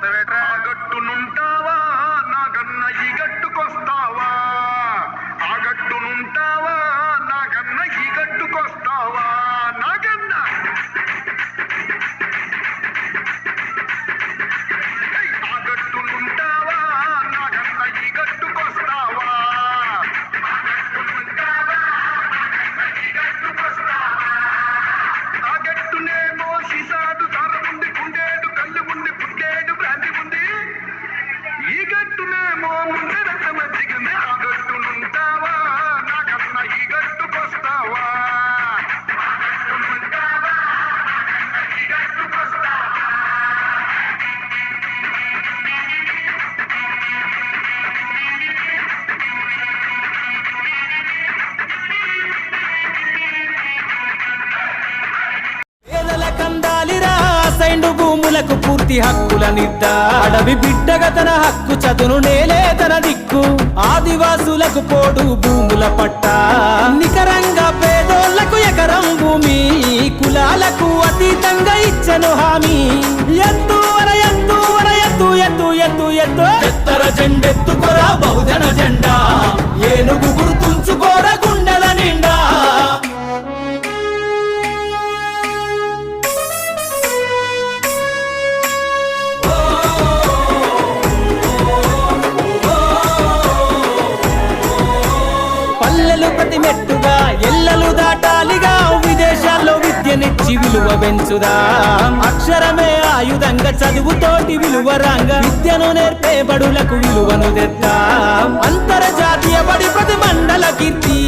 గట్టునుంటావా నాగన్న ఈ గట్టుకొస్తావా ఆ గట్టునుంటావా నాగన్న ఈ గట్టుకొస్తావా నాగన్న ఆ గట్టునుంటావా నాగన్న ఈ గట్టుకొస్తావా ఆ గట్టునుంటావా నాగన్న ఈ గట్టుకొస్తావా ఆ గట్టునేమో సీసాడు సారముంది గుండేడు కళ్ళు ఉంది పుట్టేడు భ్రాంతి ఉంది ఈ గట్టునేమో ముందరంత మజ్జిగింది ఆ గట్టునుంటావా నాగన్న ఈ గట్టుకొస్తావా ఆ గట్టునుంటావా నాగన్న ఈ గట్టుకొస్తావా పేదల కందాలిరా సైండు భూములకు పూర్తి హక్కులనిద్దా అడవి బిడ్డగా తన హక్కు చదును నేలే తన దిక్కు ఆదివాసులకు పోడు భూముల పట్టా నికరంగా పేదోళ్లకు ఎకరం భూమి కులాలకు అతీతంగా ఇచ్చను హామీ ఎత్తు వర ఎత్తు వర ఎత్తు ఎత్తు ఎత్తు ఎత్తు ఎత్తర జెండెత్తుకోరా బహుజన జెండా ఏనుగు గుర్తుంచుకోరా గుండెల నిండా పల్లెలు ప్రతి మెట్టుగా ఎల్లలు దాటాలిగా విదేశాల్లో విద్యనిచ్చి విలువ పెంచుదా అక్షరమే ఆయుధంగా చదువుతోటి విలువ రంగ విద్యను నేర్పే బడులకు విలువను తెద్దాం అంతర్జాతీయ బడి ప్రతి మండల కీర్తి